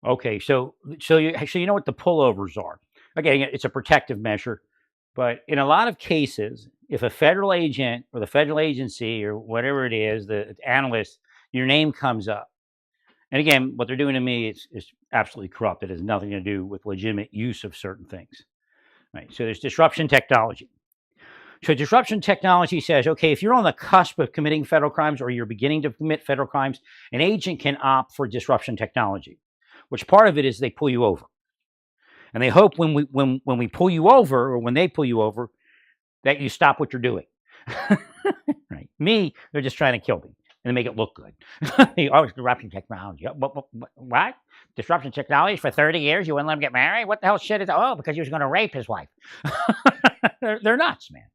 Okay, so you know what the pullovers are. Again, it's a protective measure, but in a lot of cases, if a federal agent or the federal agency or whatever it is, the analyst, your name comes up. And again, what they're doing to me is absolutely corrupt. It has nothing to do with legitimate use of certain things. Right. So there's disruption technology. So disruption technology says, okay, if you're on the cusp of committing federal crimes or you're beginning to commit federal crimes, an agent can opt for disruption technology, which part of it is they pull you over. And they hope when we pull you over or when they pull you over that you stop what you're doing. Right. Me, they're just trying to kill me and make it look good. Disruption technology. What? Disruption technology for 30 years? You wouldn't let him get married? What the hell shit is that? Oh, because he was going to rape his wife. They're nuts, man.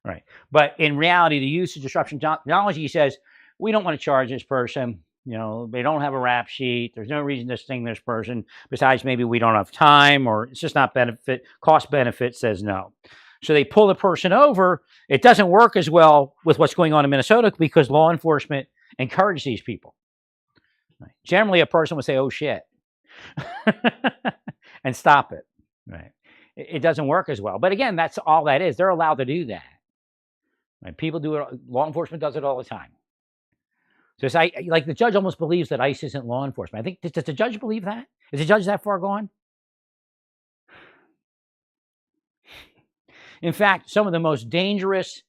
Right. But in reality, the use of disruption technology says, we don't want to charge this person. You know, they don't have a rap sheet. There's no reason to sting this person. Besides, maybe we don't have time or it's just not benefit. Cost benefit says no. So they pull the person over. It doesn't work as well with what's going on in Minnesota because law enforcement encourage these people. Right. Generally, a person would say, oh, shit, and stop it. Right. It doesn't work as well. But again, that's all that is. They're allowed to do that. Right. People do it. Law enforcement does it all the time. So it's like the judge almost believes that ICE isn't law enforcement. I think, does the judge believe that? Is the judge that far gone? In fact, some of the most dangerous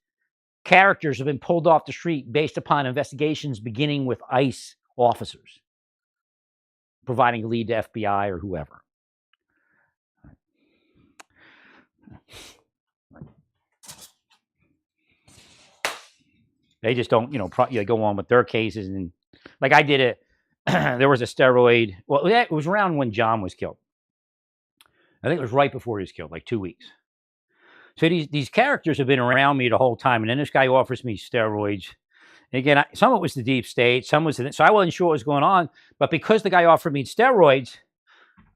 characters have been pulled off the street based upon investigations beginning with ICE officers providing a lead to FBI or whoever. They just don't, go on with their cases. And like I did it, there was a steroid. Well, it was around when John was killed. I think it was right before he was killed, like 2 weeks. So these characters have been around me the whole time. And then this guy offers me steroids. And again, some of it was the deep state. Some was, so I wasn't sure what was going on. But because the guy offered me steroids,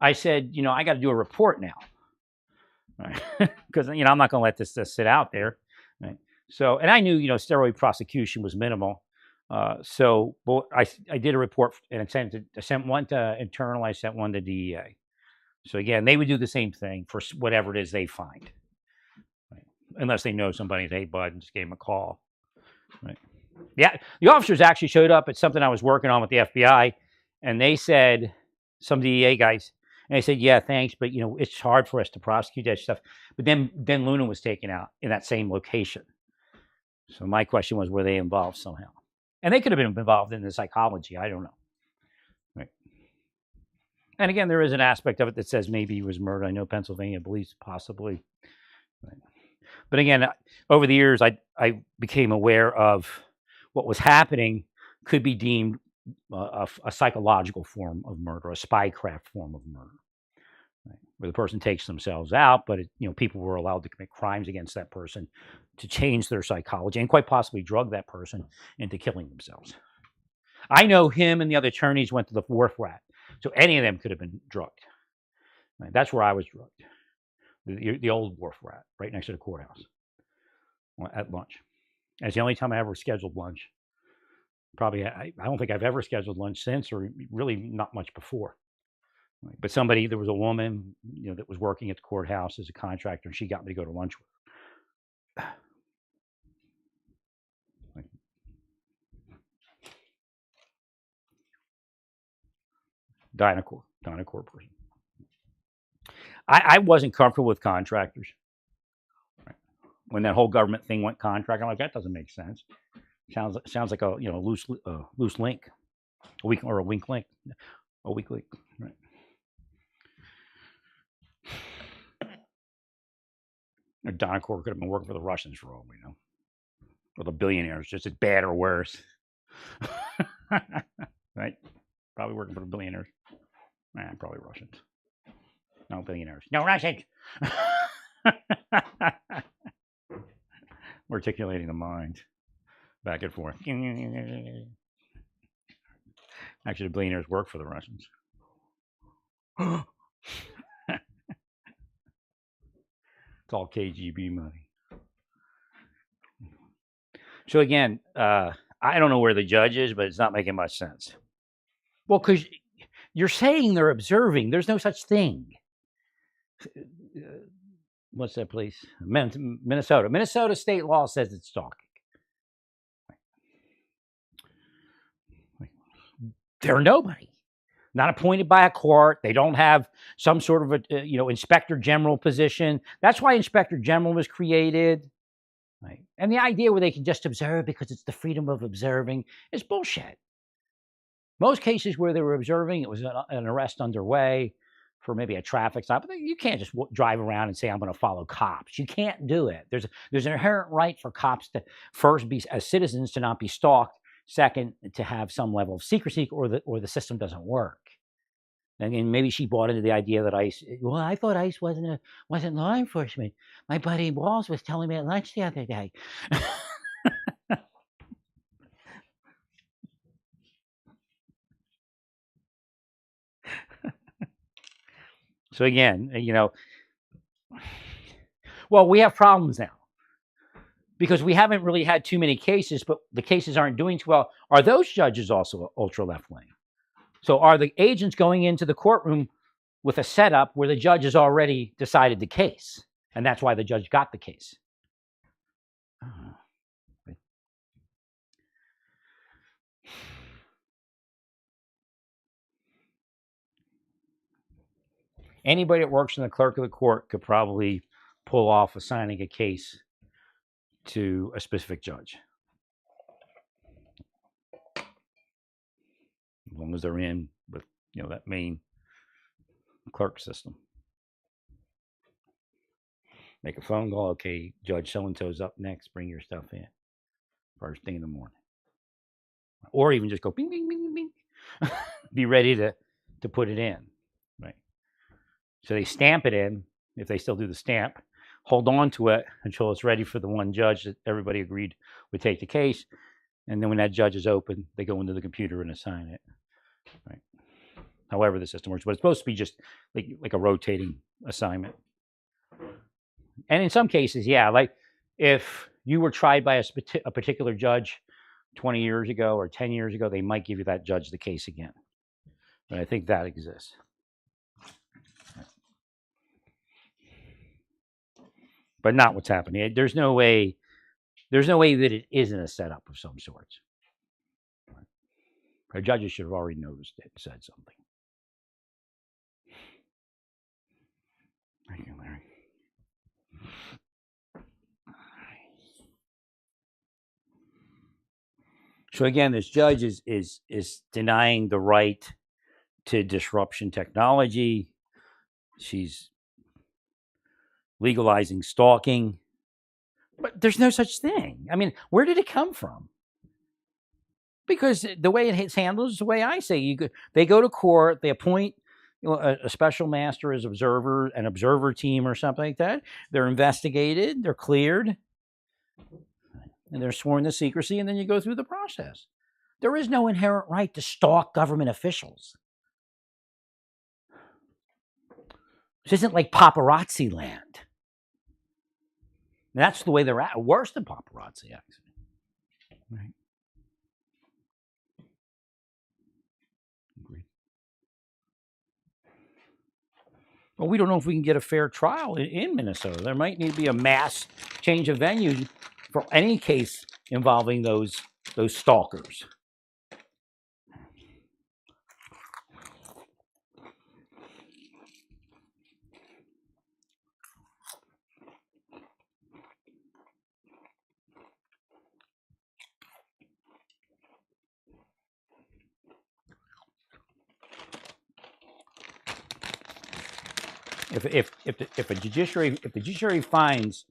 I said, I got to do a report now. Because, I'm not going to let this sit out there. Right? So, and I knew, steroid prosecution was minimal. So I did a report and I sent one to internal. I sent one to DEA. So again, they would do the same thing for whatever it is they find. Right? Unless they know somebody, hey, bud, and just gave them a call. Right? Yeah, the officers actually showed up at something I was working on with the FBI, and they said, some DEA guys, and they said, yeah, thanks, but it's hard for us to prosecute that stuff. But then Luna was taken out in that same location. So my question was, were they involved somehow? And they could have been involved in the psychology. I don't know. Right. And again, there is an aspect of it that says maybe he was murdered. I know Pennsylvania believes possibly. Right. But again, over the years, I became aware of what was happening could be deemed a psychological form of murder, a spycraft form of murder, right? Where the person takes themselves out, but people were allowed to commit crimes against that person to change their psychology and quite possibly drug that person into killing themselves. I know him and the other attorneys went to the wharf rat, so any of them could have been drugged. Right? That's where I was drugged, the old wharf rat, right next to the courthouse at lunch. That's the only time I ever scheduled lunch. Probably, I don't think I've ever scheduled lunch since, or really not much before. Right? But there was a woman, that was working at the courthouse as a contractor, and she got me to go to lunch with her. Dynacore person. I wasn't comfortable with contractors. Right? When that whole government thing went contract, I'm like, that doesn't make sense. Sounds like a loose link, a weak link, a weak link. Right. Dynacore could have been working for the Russians for all we know, or the billionaires, just as bad or worse. Right? Probably working for the billionaires. Probably Russians. No billionaires. No Russians. Articulating the mind back and forth. Actually, the billionaires work for the Russians. It's all KGB money. So again, I don't know where the judge is, but it's not making much sense. Well, because You're saying they're observing. There's no such thing. What's that place? Minnesota. Minnesota state law says it's stalking. They're nobody. Not appointed by a court. They don't have some sort of a inspector general position. That's why inspector general was created. Right? And the idea where they can just observe because it's the freedom of observing is bullshit. Most cases where they were observing, it was an arrest underway for maybe a traffic stop. But you can't just drive around and say, I'm going to follow cops. You can't do it. There's an inherent right for cops to first be, as citizens, to not be stalked. Second, to have some level of secrecy, or the system doesn't work. And maybe she bought into the idea that ICE. Well, I thought ICE wasn't law enforcement. My buddy Walls was telling me at lunch the other day. So again, well, we have problems now because we haven't really had too many cases, but the cases aren't doing too well. Are those judges also ultra left wing? So are the agents going into the courtroom with a setup where the judge has already decided the case, and that's why the judge got the case? Anybody that works in the clerk of the court could probably pull off assigning a case to a specific judge, as long as they're in with that main clerk system. Make a phone call. Okay, Judge so-and-so's up next. Bring your stuff in first thing in the morning. Or even just go bing, bing, bing, bing. Be ready to put it in. Right. So they stamp it in, if they still do the stamp, hold on to it until it's ready for the one judge that everybody agreed would take the case. And then when that judge is open, they go into the computer and assign it. Right. However the system works. But it's supposed to be just like a rotating assignment. And in some cases, yeah, like if you were tried by a particular judge 20 years ago or 10 years ago, they might give you that judge the case again. But I think that exists. But not what's happening. There's no way that it isn't a setup of some sort. Our judges should have already noticed it and said something. Thank you, Larry. So again, this judge is denying the right to disruption technology. She's legalizing stalking. But there's no such thing. I mean, where did it come from? Because the way it's handled is the way I say. They go to court, they appoint a special master as observer, an observer team or something like that. They're investigated, they're cleared, and they're sworn to secrecy, and then you go through the process. There is no inherent right to stalk government officials. This isn't like paparazzi land. And that's the way they're at. Worse than paparazzi, actually. Right. Agreed. Well, we don't know if we can get a fair trial in Minnesota. There might need to be a mass change of venue for any case involving those stalkers. If the judiciary finds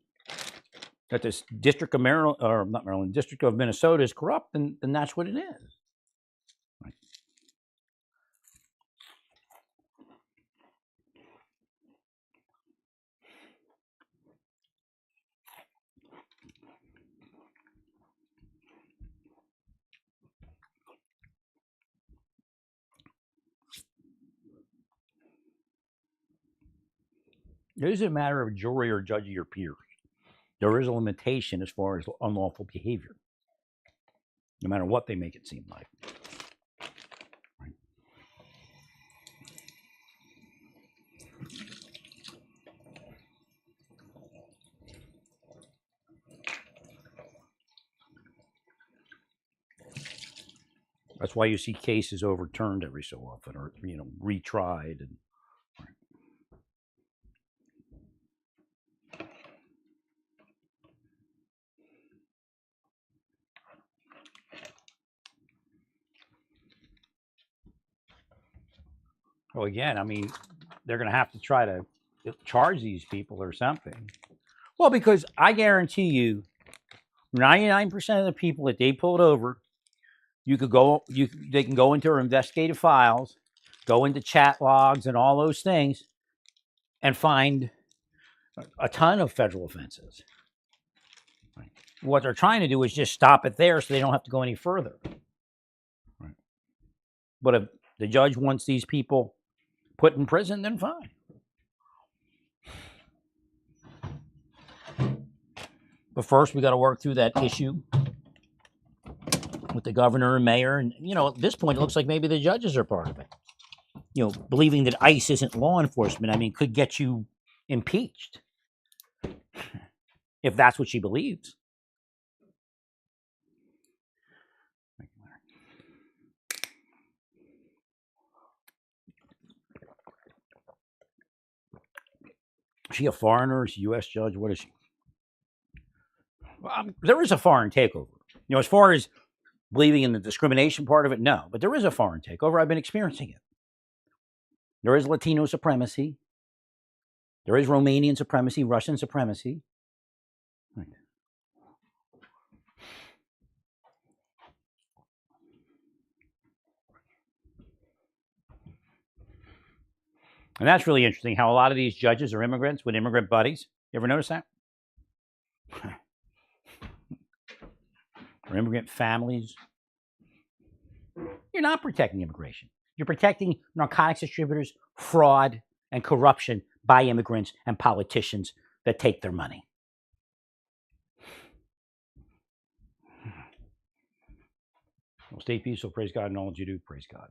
that this District of Maryland, or not Maryland, District of Minnesota is corrupt, then that's what it is. Right. It isn't a matter of jury or judge your peers. There is a limitation as far as unlawful behavior, no matter what they make it seem like. Right. That's why you see cases overturned every so often, or retried. And well, again, I mean, they're going to have to try to charge these people or something. Well, because I guarantee you, 99% of the people that they pulled over, they can go into their investigative files, go into chat logs and all those things, and find a ton of federal offenses. Right. What they're trying to do is just stop it there so they don't have to go any further. Right. But if the judge wants these people put in prison, then fine. But first, we got to work through that issue with the governor and mayor. And, at this point, it looks like maybe the judges are part of it. Believing that ICE isn't law enforcement, I mean, could get you impeached if that's what she believes. Is she a foreigner? Is she a U.S. judge? What is she? Well, there is a foreign takeover. As far as believing in the discrimination part of it, no. But there is a foreign takeover. I've been experiencing it. There is Latino supremacy. There is Romanian supremacy, Russian supremacy. Right. And that's really interesting how a lot of these judges are immigrants with immigrant buddies. You ever notice that? Or immigrant families. You're not protecting immigration. You're protecting narcotics distributors, fraud, and corruption by immigrants and politicians that take their money. Well, stay peaceful. Praise God in all that you do. Praise God.